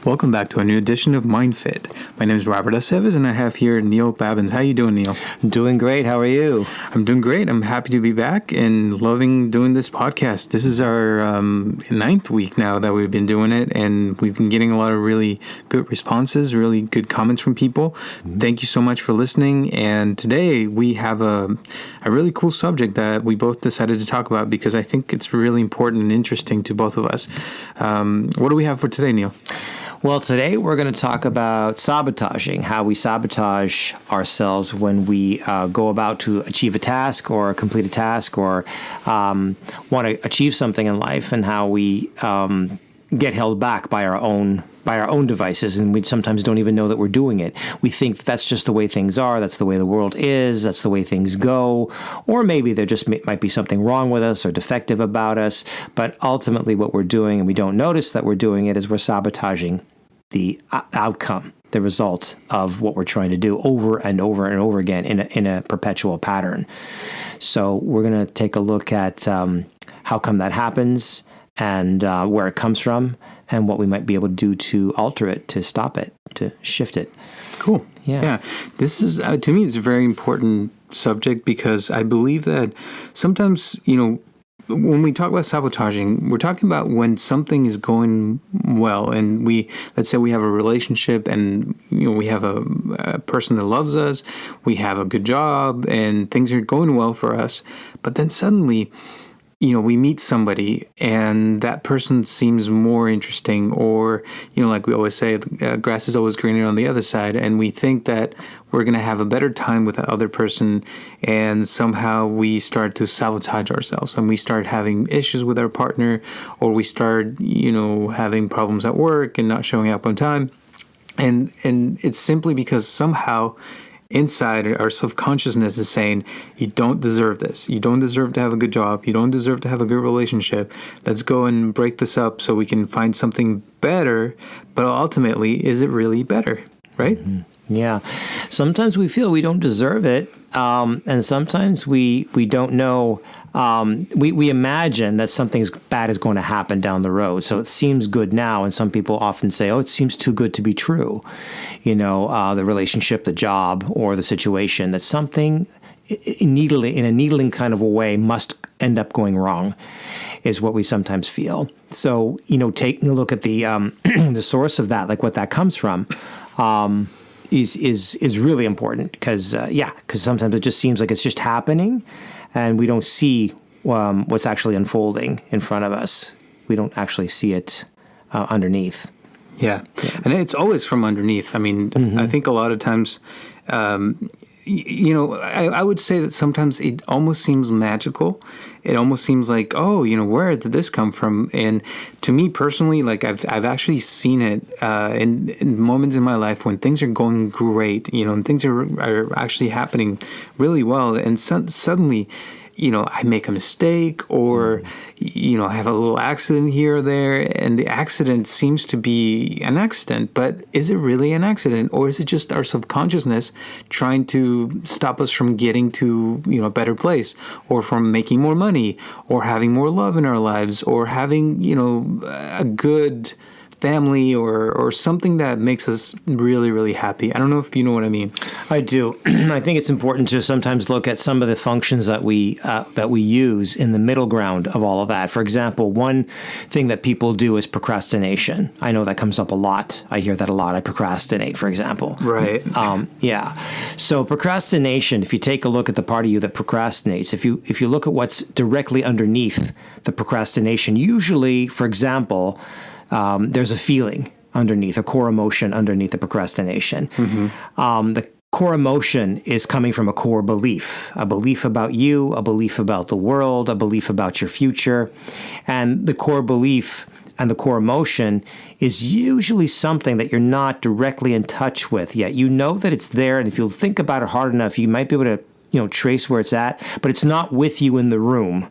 Welcome back to a new edition of MindFit. My name is Robert Aceves, and I have here Neil Babins. How you doing, Neil? I'm doing great. How are you? I'm doing great. I'm happy to be back and loving doing this podcast. This is our ninth week now that we've been doing it, and we've been getting a lot of really good responses, really good comments from people. Mm-hmm. Thank you so much for listening. And today we have a really cool subject that we both decided to talk about because I think it's really important and interesting to both of us. What do we have for today, Neil? Well, today we're going to talk about sabotaging, how we sabotage ourselves when we go about to achieve a task or complete a task or want to achieve something in life, and how we get held back by our own devices, and we sometimes don't even know that we're doing it. We think that's just the way things are, that's the way the world is, that's the way things go, or maybe there just might be something wrong with us or defective about us, but ultimately what we're doing, and we don't notice that we're doing it, is we're sabotaging the outcome, the result of what we're trying to do over and over and over again in a perpetual pattern. So we're going to take a look at how come that happens, and where it comes from, and what we might be able to do to alter it, to stop it, to shift it. Cool. Yeah. This is, to me, it's a very important subject because I believe that sometimes, when we talk about sabotaging, we're talking about when something is going well, and let's say we have a relationship, and we have a person that loves us, we have a good job, and things are going well for us, but then suddenly, we meet somebody and that person seems more interesting, or, like we always say, grass is always greener on the other side. And we think that we're going to have a better time with that other person. And somehow we start to sabotage ourselves, and we start having issues with our partner, or we start, having problems at work and not showing up on time. And it's simply because somehow inside, our self-consciousness is saying, you don't deserve this. You don't deserve to have a good job. You don't deserve to have a good relationship. Let's go and break this up so we can find something better. But ultimately, is it really better? Right? Mm-hmm. Yeah. Sometimes we feel we don't deserve it. And sometimes we don't know. We imagine that something bad is going to happen down the road. So it seems good now. And some people often say, it seems too good to be true. The relationship, the job, or the situation, that something in a needling kind of a way must end up going wrong, is what we sometimes feel. So, taking a look at the the source of that, like what that comes from, is really important because sometimes it just seems like it's just happening, and we don't see what's actually unfolding in front of us. We don't actually see it underneath. Yeah, and it's always from underneath. I mean, mm-hmm. I think a lot of times, I would say that sometimes it almost seems magical. It almost seems like, where did this come from? And to me personally, like I've actually seen it in moments in my life when things are going great, and things are actually happening really well, and suddenly, I make a mistake, or, I have a little accident here or there, and the accident seems to be an accident, but is it really an accident, or is it just our subconsciousness trying to stop us from getting to, a better place, or from making more money, or having more love in our lives, or having, a good family, or something that makes us really, really happy. I don't know if you know what I mean. I do. I think it's important to sometimes look at some of the functions that we use in the middle ground of all of that. For example, one thing that people do is procrastination. I know that comes up a lot. I hear that a lot. I procrastinate, for example. Right. Yeah. So procrastination, if you take a look at the part of you that procrastinates, if you look at what's directly underneath the procrastination, usually, for example, there's a feeling underneath, a core emotion underneath the procrastination. Mm-hmm. The core emotion is coming from a core belief, a belief about you, a belief about the world, a belief about your future. And the core belief and the core emotion is usually something that you're not directly in touch with yet. You know that it's there, and if you think about it hard enough, you might be able to, trace where it's at, but it's not with you in the room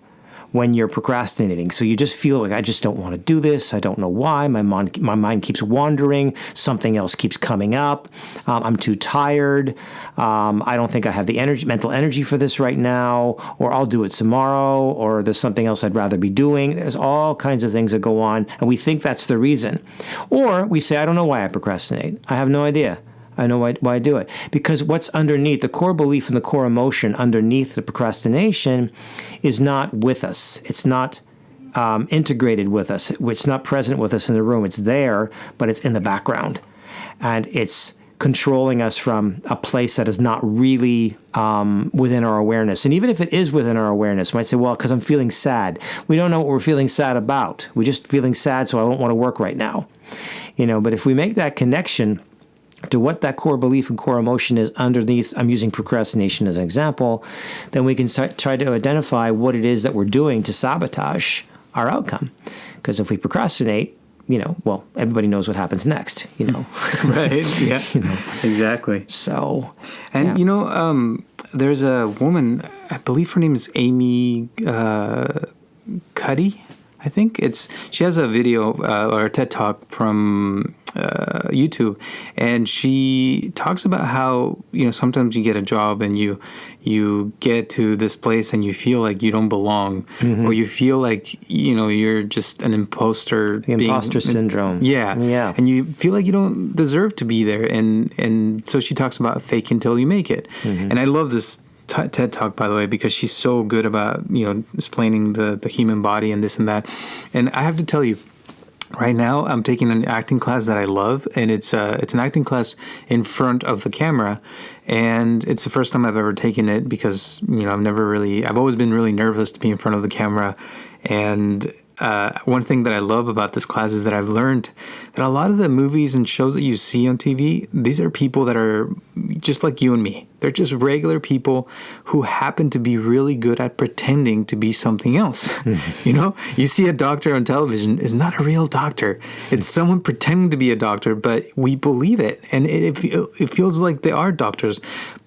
when you're procrastinating. So you just feel like, I just don't want to do this. I don't know why. My mind keeps wandering. Something else keeps coming up. I'm too tired. I don't think I have the mental energy for this right now, or I'll do it tomorrow, or there's something else I'd rather be doing. There's all kinds of things that go on, and we think that's the reason. Or we say, I don't know why I procrastinate. I have no idea. I know why I do it. Because what's underneath, the core belief and the core emotion underneath the procrastination is not with us. It's not integrated with us. It's not present with us in the room. It's there, but it's in the background. And it's controlling us from a place that is not really within our awareness. And even if it is within our awareness, we might say, well, because I'm feeling sad. We don't know what we're feeling sad about. We're just feeling sad, so I don't want to work right now. But if we make that connection to what that core belief and core emotion is underneath, I'm using procrastination as an example, then we can try to identify what it is that we're doing to sabotage our outcome. Because if we procrastinate, well, everybody knows what happens next, Right, yeah, exactly. So, and, there's a woman, I believe her name is Amy Cuddy, I think. She has a video or a TED Talk from YouTube, and she talks about how sometimes you get a job and you get to this place and you feel like you don't belong, or you feel like you're just an imposter. The imposter syndrome. Yeah, and you feel like you don't deserve to be there, and so she talks about fake until you make it, and I love this TED Talk, by the way, because she's so good about explaining the human body and this and that. And I have to tell you, right now I'm taking an acting class that I love, and it's an acting class in front of the camera, and it's the first time I've ever taken it because I've always been really nervous to be in front of the camera. And one thing that I love about this class is that I've learned that a lot of the movies and shows that you see on TV, these are people that are just like you and me. They're just regular people who happen to be really good at pretending to be something else. You see a doctor on television is not a real doctor. It's someone pretending to be a doctor, but we believe it. And it feels like they are doctors.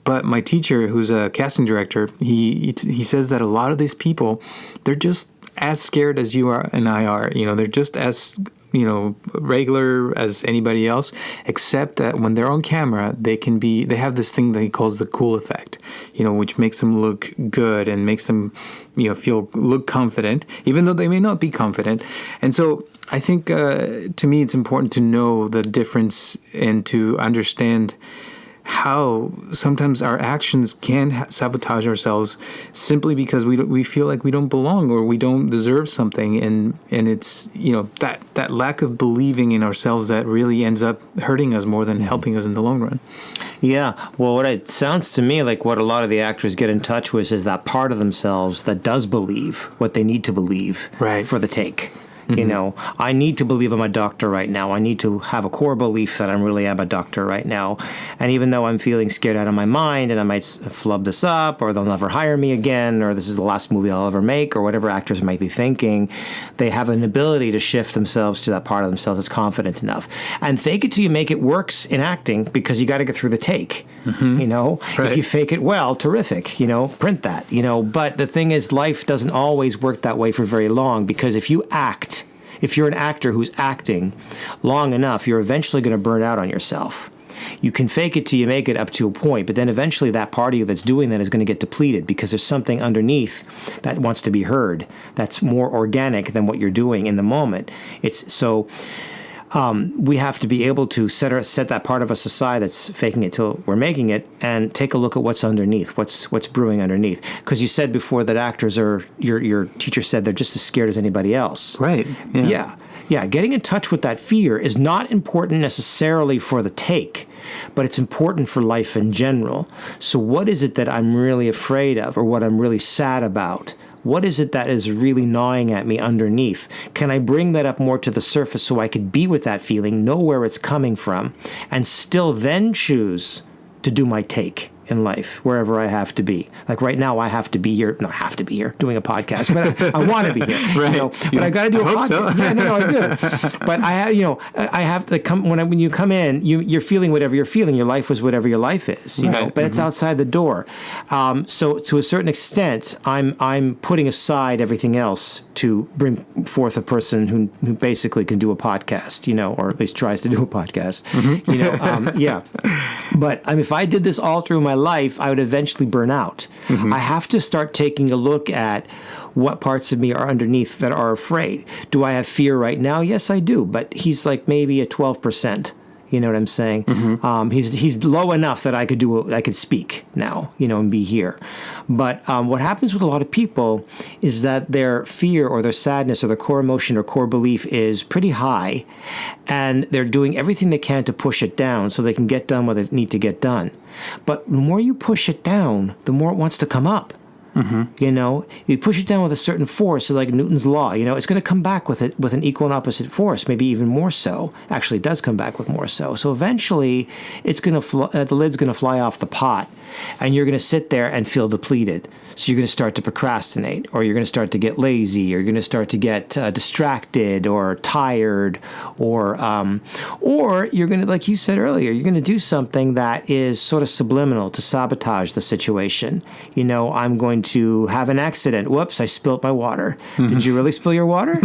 But my teacher, who's a casting director, he says that a lot of these people, they're just as scared as you are and I are. They're just as regular as anybody else, except that when they're on camera, they have this thing that he calls the cool effect, which makes them look good and makes them look confident, even though they may not be confident. And so I think to me it's important to know the difference and to understand how sometimes our actions can sabotage ourselves simply because we feel like we don't belong or we don't deserve something, and it's that lack of believing in ourselves that really ends up hurting us more than helping us in the long run. Yeah, well, what it sounds to me like what a lot of the actors get in touch with is that part of themselves that does believe what they need to believe for the take. I need to believe I'm a doctor right now. I need to have a core belief that I really am a doctor right now. And even though I'm feeling scared out of my mind and I might flub this up, or they'll never hire me again, or this is the last movie I'll ever make, or whatever actors might be thinking, they have an ability to shift themselves to that part of themselves that's confident enough. And fake it till you make it works in acting, because you got to get through the take. If you fake it well, terrific, print that, But the thing is, life doesn't always work that way for very long, because if you're an actor who's acting long enough, you're eventually going to burn out on yourself. You can fake it till you make it up to a point, but then eventually that part of you that's doing that is going to get depleted because there's something underneath that wants to be heard that's more organic than what you're doing in the moment. We have to be able to set that part of us aside that's faking it till we're making it, and take a look at what's underneath, what's brewing underneath. Because you said before that actors are, your teacher said they're just as scared as anybody else. Right. Yeah. Getting in touch with that fear is not important necessarily for the take, but it's important for life in general. So what is it that I'm really afraid of, or what I'm really sad about? What is it that is really gnawing at me underneath? Can I bring that up more to the surface so I could be with that feeling, know where it's coming from, and still then choose to do my take in life, wherever I have to be. Like right now, I have to be here. Not have to be here doing a podcast, but I want to be here. Right. You know, but I got to do a podcast. So. Yeah, no, I do. But I have, I have to come when you come in. You're feeling whatever you're feeling. Your life was whatever your life is. You know, but it's outside the door. So to a certain extent, I'm putting aside everything else to bring forth a person who basically can do a podcast. Or at least tries to do a podcast. Yeah. But if I did this all through my life, I would eventually burn out. I have to start taking a look at what parts of me are underneath that are afraid. Do I have fear right now? Yes, I do. But he's like maybe a 12%. You know what I'm saying? He's low enough that I could speak now, and be here. But what happens with a lot of people is that their fear or their sadness or their core emotion or core belief is pretty high, and they're doing everything they can to push it down so they can get done what they need to get done. But the more you push it down, the more it wants to come up. You push it down with a certain force, so like Newton's law. It's going to come back with an equal and opposite force, maybe even more so. Actually, it does come back with more so. So eventually, it's going to the lid's going to fly off the pot, and you're going to sit there and feel depleted. So you're going to start to procrastinate, or you're going to start to get lazy, or you're going to start to get distracted, or tired, or you're going to, like you said earlier, you're going to do something that is sort of subliminal to sabotage the situation. I'm going to have an accident. Whoops, I spilled my water. Did you really spill your water?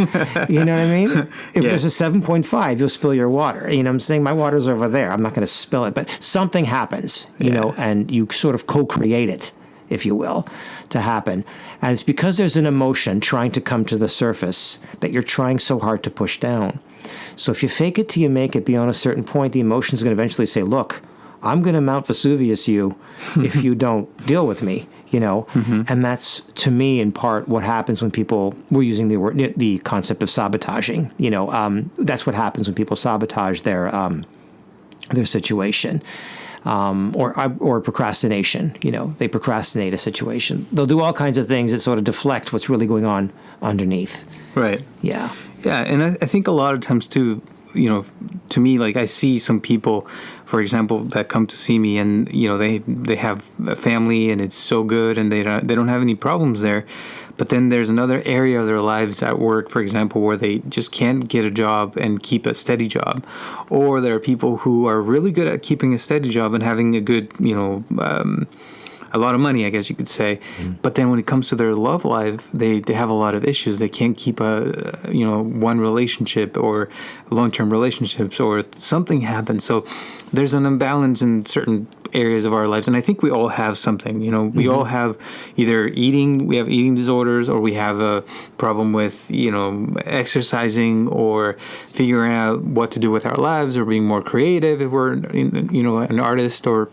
You know what I mean? If there's a 7.5, you'll spill your water. I'm saying my water's over there. I'm not going to spill it. But something happens, and you sort of co-create it, if you will, to happen. And it's because there's an emotion trying to come to the surface that you're trying so hard to push down. So if you fake it till you make it beyond a certain point, the emotion's going to eventually say, look, I'm going to Mount Vesuvius you if you don't deal with me. And that's, to me, in part, what happens when we're using the concept of sabotaging. That's what happens when people sabotage their situation, or procrastination. They procrastinate a situation. They'll do all kinds of things that sort of deflect what's really going on underneath. Right. Yeah. Yeah, and I think a lot of times too, to me, like I see some people, for example, that come to see me, and they have a family, and it's so good, and they don't have any problems there. But then there's another area of their lives at work, for example, where they just can't get a job and keep a steady job, or there are people who are really good at keeping a steady job and having a good, a lot of money, I guess you could say. But then when it comes to their love life, they have a lot of issues. They can't keep one relationship or long-term relationships, or something happens. So there's an imbalance in certain areas of our lives. And I think we all have something, we all have either we have eating disorders, or we have a problem with, exercising, or figuring out what to do with our lives, or being more creative if we're, an artist, or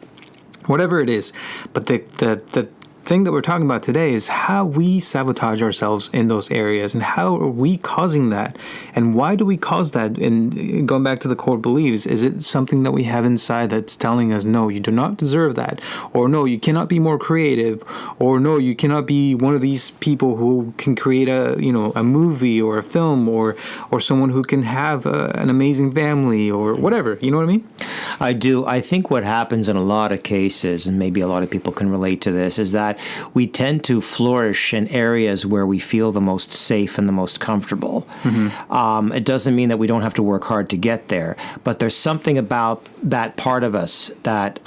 whatever it is. But the thing that we're talking about today is how we sabotage ourselves in those areas, and how are we causing that, and why do we cause that? And going back to the core beliefs, is it something that we have inside that's telling us, no, you do not deserve that, or no, you cannot be more creative, or no, you cannot be one of these people who can create a movie or a film, or someone who can have an amazing family, or whatever, you know what I mean? I do. I think what happens in a lot of cases, and maybe a lot of people can relate to this, is that we tend to flourish in areas where we feel the most safe and the most comfortable. It doesn't mean that we don't have to work hard to get there, but there's something about that part of us that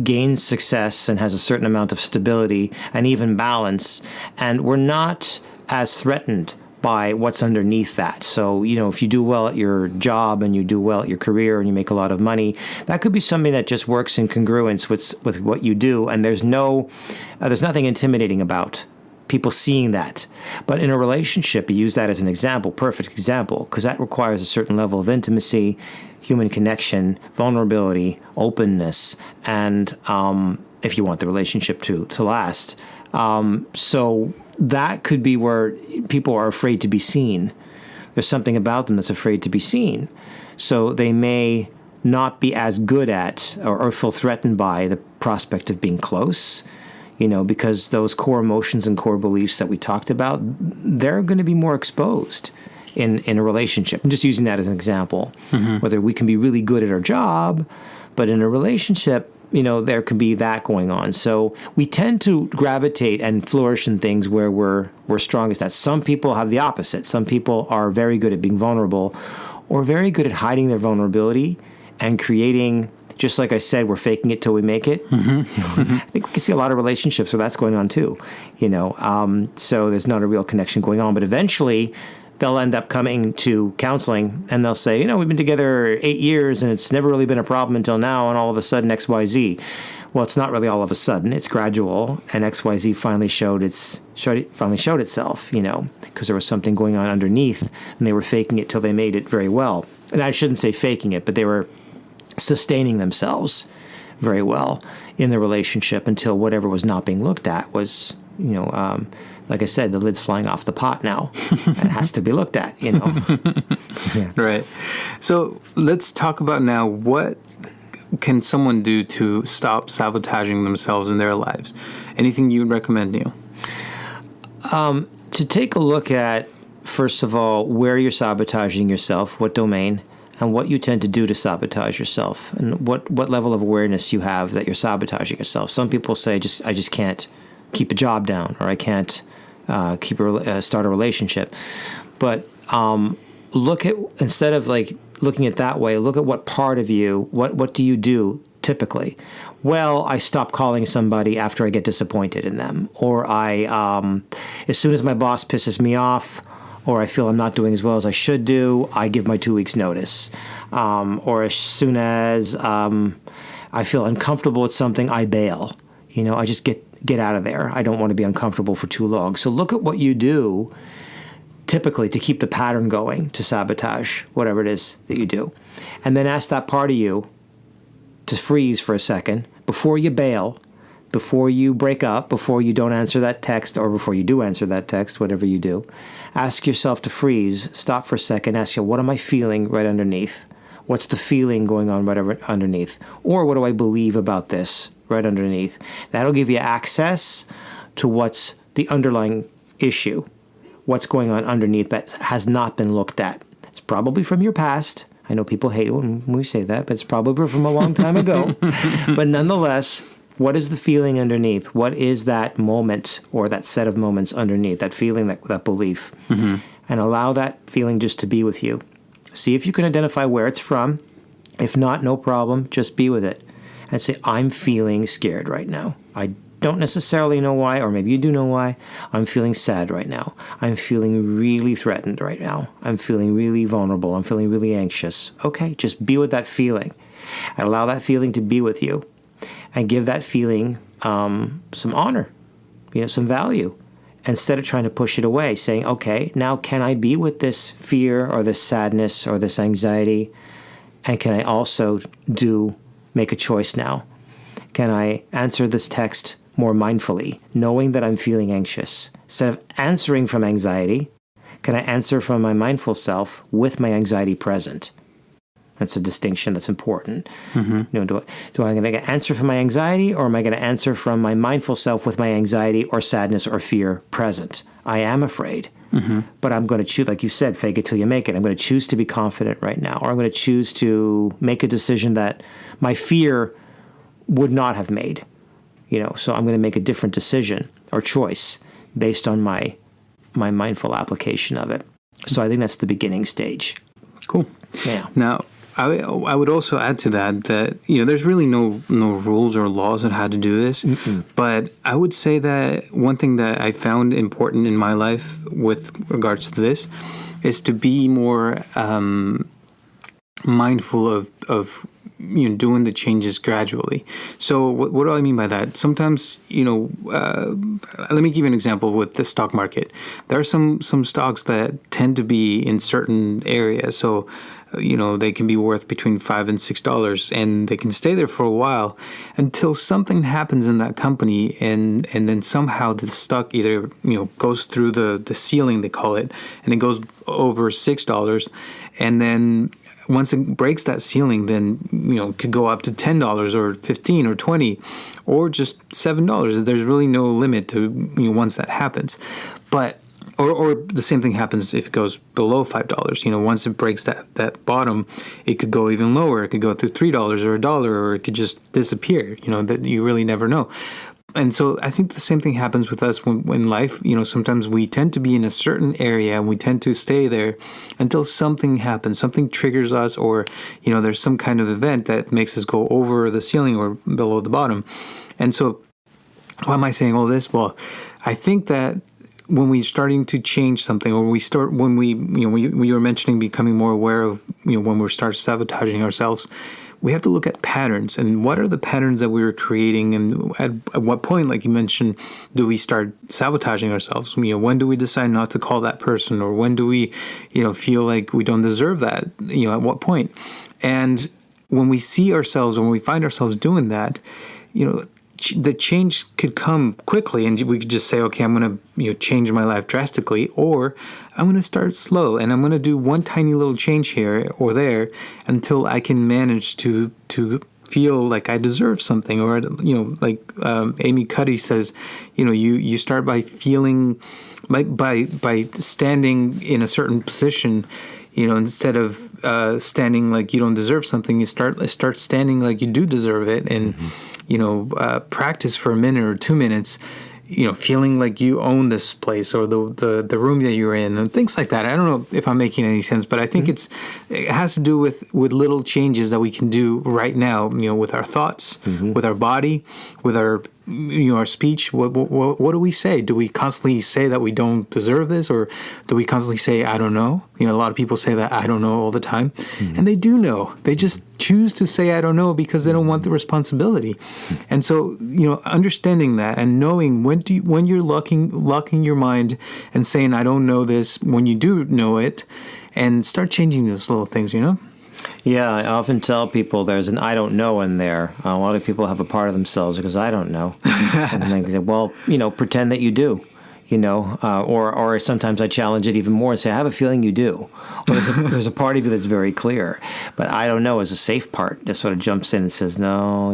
gains success and has a certain amount of stability and even balance, and we're not as threatened by what's underneath that. So, if you do well at your job, and you do well at your career, and you make a lot of money, that could be something that just works in congruence with what you do, and there's nothing intimidating about people seeing that. But in a relationship, you use that as an example, perfect example, because that requires a certain level of intimacy, human connection, vulnerability, openness, and if you want the relationship to last. So that could be where people are afraid to be seen. There's something about them that's afraid to be seen. So they may not be as good at or feel threatened by the prospect of being close, because those core emotions and core beliefs that we talked about, they're going to be more exposed in a relationship. I'm just using that as an example. Whether we can be really good at our job, but in a relationship, there can be that going on. So we tend to gravitate and flourish in things where we're strongest at. Some people have the opposite. Some people are very good at being vulnerable, or very good at hiding their vulnerability and creating, just like I said, we're faking it till we make it. I think we can see a lot of relationships where that's going on too, so there's not a real connection going on. But eventually they'll end up coming to counseling and they'll say, we've been together 8 years and it's never really been a problem until now, and all of a sudden X, Y, Z. Well, it's not really all of a sudden. It's gradual, and X, Y, Z finally showed itself, because there was something going on underneath, and they were faking it till they made it very well. And I shouldn't say faking it, but they were sustaining themselves very well in the relationship until whatever was not being looked at was, like I said, the lid's flying off the pot now. It has to be looked at, Yeah. Right. So let's talk about now, what can someone do to stop sabotaging themselves in their lives? Anything you would recommend, Neil? To take a look at, first of all, where you're sabotaging yourself, what domain, and what you tend to do to sabotage yourself, and what level of awareness you have that you're sabotaging yourself. Some people say, I just can't keep a job down, or I can't start a relationship. But look at, instead of looking at that way, look at what part of you, what do you do typically? Well, I stop calling somebody after I get disappointed in them, or as soon as my boss pisses me off, or I feel I'm not doing as well as I should do, I give my 2 weeks notice. Or as soon as I feel uncomfortable with something, I bail. I just get out of there. I don't want to be uncomfortable for too long. So look at what you do typically to keep the pattern going, to sabotage whatever it is that you do. And then ask that part of you to freeze for a second before you bail, before you break up, before you don't answer that text, or before you do answer that text, whatever you do. Ask yourself to freeze, stop for a second, ask you, what am I feeling right underneath? What's the feeling going on right underneath? Or what do I believe about this right underneath? That'll give you access to what's the underlying issue, what's going on underneath that has not been looked at. It's probably from your past. I know people hate it when we say that, but it's probably from a long time ago. But nonetheless, what is the feeling underneath? What is that moment or that set of moments underneath, that feeling, that belief? Mm-hmm. And allow that feeling just to be with you. See if you can identify where it's from. If not, no problem. Just be with it. And say, I'm feeling scared right now. I don't necessarily know why, or maybe you do know why. I'm feeling sad right now. I'm feeling really threatened right now. I'm feeling really vulnerable. I'm feeling really anxious. Okay, just be with that feeling. And allow that feeling to be with you. And give that feeling some honor, some value, instead of trying to push it away, saying, okay, now can I be with this fear or this sadness or this anxiety? And can I also make a choice now? Can I answer this text more mindfully, knowing that I'm feeling anxious? Instead of answering from anxiety, can I answer from my mindful self with my anxiety present? That's a distinction that's important. Mm-hmm. Do I going to answer from my anxiety, or am I going to answer from my mindful self with my anxiety or sadness or fear present? I am afraid, but I'm going to choose, like you said, fake it till you make it. I'm going to choose to be confident right now, or I'm going to choose to make a decision that my fear would not have made. So I'm going to make a different decision or choice based on my mindful application of it. So I think that's the beginning stage. Cool. Yeah. Now, I would also add to that there's really no rules or laws on how to do this. Mm-mm. But I would say that one thing that I found important in my life with regards to this is to be more mindful of doing the changes gradually. So what do I mean by that? Sometimes, let me give you an example with the stock market. There are some stocks that tend to be in certain areas. So, they can be worth between $5 and $6, and they can stay there for a while until something happens in that company, and then somehow the stock either, goes through the ceiling, they call it, and it goes over $6, and then once it breaks that ceiling, then, it could go up to $10 or $15 or $20 or just $7. There's really no limit to, once that happens. But or the same thing happens if it goes below $5. Once it breaks that bottom, it could go even lower. It could go to $3 or $1, or it could just disappear. That you really never know. And so I think the same thing happens with us when life, sometimes we tend to be in a certain area and we tend to stay there until something happens, something triggers us, or, there's some kind of event that makes us go over the ceiling or below the bottom. And so why am I saying all this? Well, I think that when we're starting to change something, or when we were mentioning becoming more aware of, when we start sabotaging ourselves, we have to look at patterns, and what are the patterns that we were creating, and at what point, like you mentioned, do we start sabotaging ourselves? When do we decide not to call that person, or when do we, feel like we don't deserve that? At what point? And when we see ourselves, when we find ourselves doing that, the change could come quickly, and we could just say, okay, I'm going to change my life drastically, or I'm going to start slow, and I'm going to do one tiny little change here or there until I can manage to feel like I deserve something, or like Amy Cuddy says, you start by feeling by standing in a certain position. Instead of standing like you don't deserve something, you start standing like you do deserve it, and practice for a minute or 2 minutes, feeling like you own this place or the room that you're in, and things like that. I don't know if I'm making any sense, but I think it has to do with little changes that we can do right now, with our thoughts, with our body, with our our speech. What do we say? Do we constantly say that we don't deserve this, or do we constantly say I don't know? A lot of people say that I don't know all the time, and they do know. They just choose to say I don't know because they don't want the responsibility. And so understanding that and knowing when you're locking your mind and saying I don't know this, when you do know it, and start changing those little things. Yeah, I often tell people there's an I don't know in there. A lot of people have a part of themselves because I don't know. And they say, well, pretend that you do, or sometimes I challenge it even more and say, I have a feeling you do. Or there's a part of you that's very clear. But I don't know is a safe part that sort of jumps in and says, no,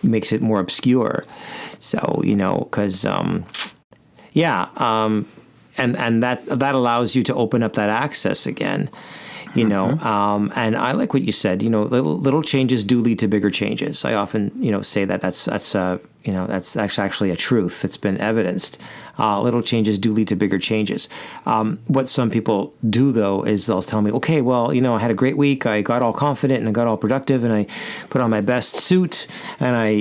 makes it more obscure. So, because, and that allows you to open up that access again. And I like what you said. Little changes do lead to bigger changes. I often, say that's actually a truth that's been evidenced. Little changes do lead to bigger changes. What some people do, though, is they'll tell me, okay, well, I had a great week. I got all confident and I got all productive, and I put on my best suit, and I,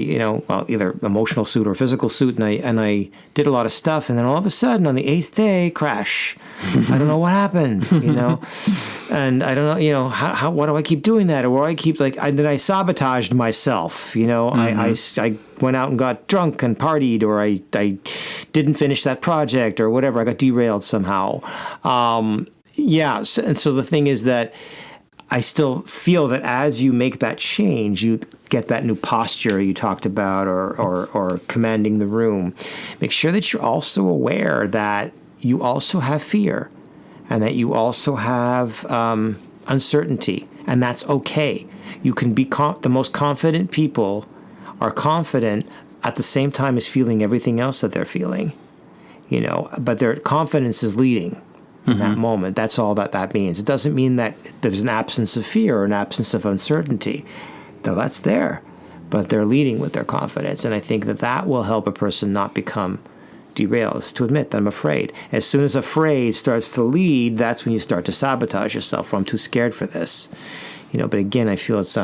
either emotional suit or physical suit, and I did a lot of stuff, and then all of a sudden on the 8th day, crash. I don't know what happened, and I don't know, how why do I keep doing that, or I keep then I sabotaged myself, I went out and got drunk and partied, or I didn't finish that project or whatever. I got derailed somehow. And so the thing is that I still feel that as you make that change, you get that new posture you talked about, or commanding the room. Make sure that you're also aware that you also have fear, and that you also have uncertainty, and that's okay. You can be the most confident people are confident at the same time as feeling everything else that they're feeling, but their confidence is leading in that moment. That's all that means. It doesn't mean that there's an absence of fear or an absence of uncertainty, though that's there, but they're leading with their confidence. And I think that will help a person not become derailed, is to admit that I'm afraid. As soon as afraid starts to lead, that's when you start to sabotage yourself. I'm too scared for this, but again, I feel it's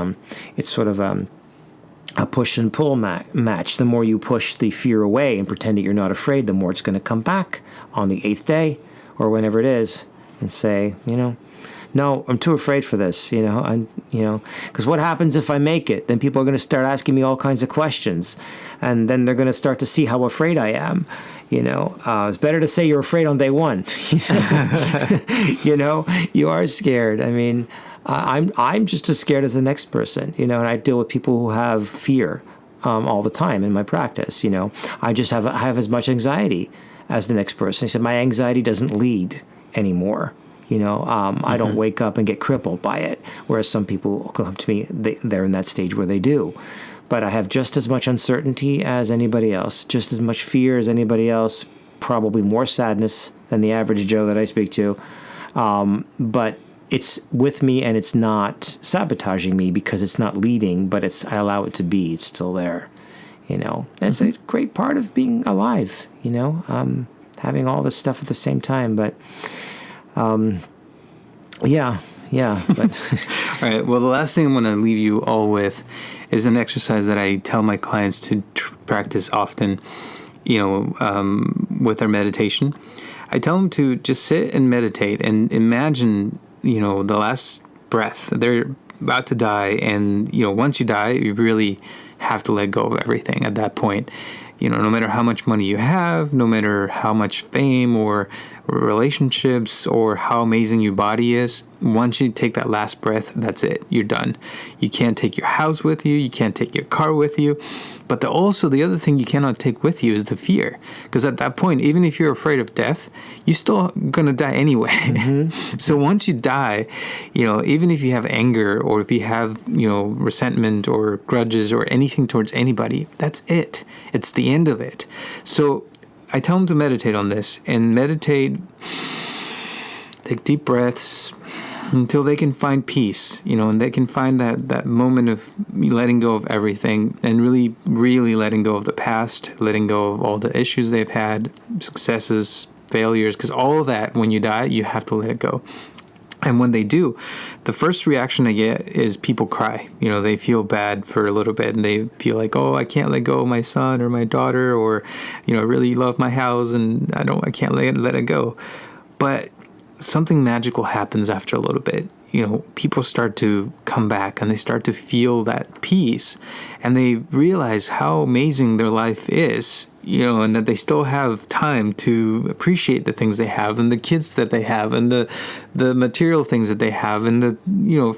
sort of a push and pull match. The more you push the fear away and pretend that you're not afraid, the more it's going to come back on the 8th day or whenever it is and say, no, I'm too afraid for this, because what happens if I make it? Then people are going to start asking me all kinds of questions, and then they're going to start to see how afraid I am. It's better to say you're afraid on day one. You are scared. I mean, I'm just as scared as the next person, and I deal with people who have fear all the time in my practice. I have as much anxiety as the next person. He said my anxiety doesn't lead anymore. I don't wake up and get crippled by it, whereas some people come to me, they're in that stage where they do. But I have just as much uncertainty as anybody else, just as much fear as anybody else, probably more sadness than the average Joe that I speak to. But it's with me and it's not sabotaging me because it's not leading, but I allow it to be. It's still there, And it's a great part of being alive, having all this stuff at the same time. But, yeah. But all right. Well, the last thing I'm going to leave you all with is an exercise that I tell my clients to practice often, with their meditation. I tell them to just sit and meditate and imagine, the last breath. They're about to die. And, once you die, you really have to let go of everything at that point. No matter how much money you have, no matter how much fame or relationships or how amazing your body is, once you take that last breath, that's it. You're done. You can't take your house with you. You can't take your car with you. But the other thing you cannot take with you is the fear. Because at that point, even if you're afraid of death, you're still going to die anyway. Mm-hmm. So once you die, even if you have anger or if you have, resentment or grudges or anything towards anybody, that's it. It's the end of it. So I tell them to meditate on this and meditate, take deep breaths until they can find peace, and they can find that moment of letting go of everything and really, really letting go of the past, letting go of all the issues they've had, successes, failures, because all of that, when you die, you have to let it go. And when they do, the first reaction I get is people cry. They feel bad for a little bit and they feel like, oh, I can't let go of my son or my daughter, or, I really love my house and I can't let it go. But something magical happens after a little bit. People start to come back and they start to feel that peace and they realize how amazing their life is, and that they still have time to appreciate the things they have and the kids that they have and the material things that they have and the,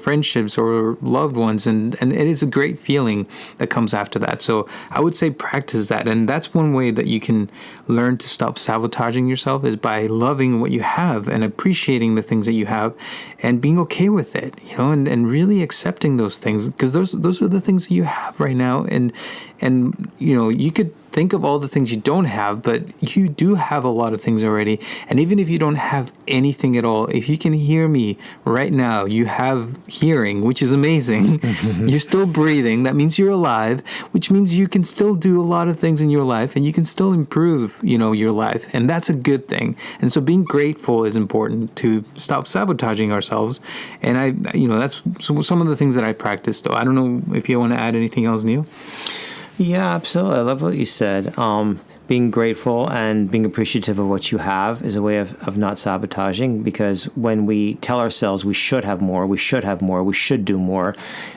friendships or loved ones. And it is a great feeling that comes after that. So I would say practice that. And that's one way that you can learn to stop sabotaging yourself, is by loving what you have and appreciating the things that you have and being okay with it, and really accepting those things, because those are the things that you have right now. And you could think of all the things you don't have, but you do have a lot of things already. And even if you don't have anything at all, if you can hear me right now, you have hearing, which is amazing. You're still breathing. That means you're alive, which means you can still do a lot of things in your life and you can still improve, your life. And that's a good thing. And so being grateful is important to stop sabotaging ourselves. And that's some of the things that I practice, though. I don't know if you want to add anything else, Neil. Yeah, absolutely. I love what you said. Being grateful and being appreciative of what you have is a way of not sabotaging, because when we tell ourselves we should have more, we should do more,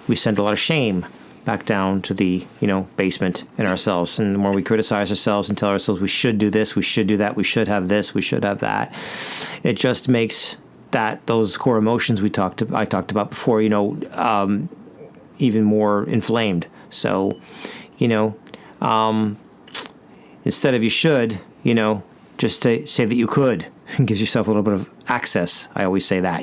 we send a lot of shame back down to the, basement in ourselves. And the more we criticize ourselves and tell ourselves we should do this, we should do that, we should have this, we should have that, it just makes those core emotions I talked about before, even more inflamed. So, instead of you should, just say that you could. It gives yourself a little bit of access. I always say that,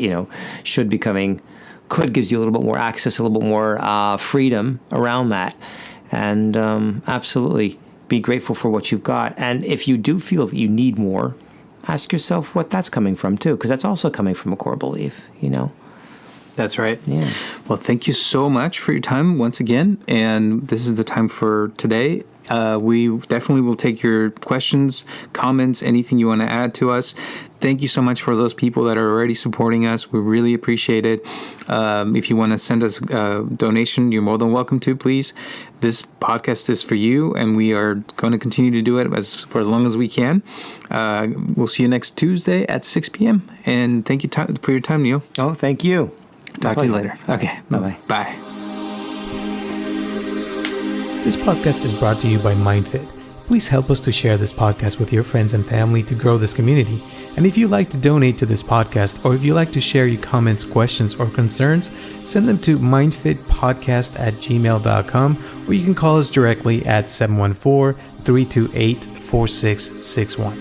should becoming could gives you a little bit more access, a little bit more freedom around that. And absolutely be grateful for what you've got. And if you do feel that you need more, ask yourself what that's coming from too, because that's also coming from a core belief, That's right. Yeah. Well, thank you so much for your time once again. And this is the time for today. We definitely will take your questions, comments, anything you want to add to us. Thank you so much for those people that are already supporting us. We really appreciate it. If you want to send us a donation, you're more than welcome to, please. This podcast is for you, and we are going to continue to do it for as long as we can. We'll see you next Tuesday at 6 p.m. And thank you for your time, Neil. Oh, thank you. Talk to you later. Okay. Bye-bye. Bye. This podcast is brought to you by MindFit. Please help us to share this podcast with your friends and family to grow this community. And if you'd like to donate to this podcast, or if you'd like to share your comments, questions, or concerns, send them to mindfitpodcast@gmail.com, or you can call us directly at 714-328-4661.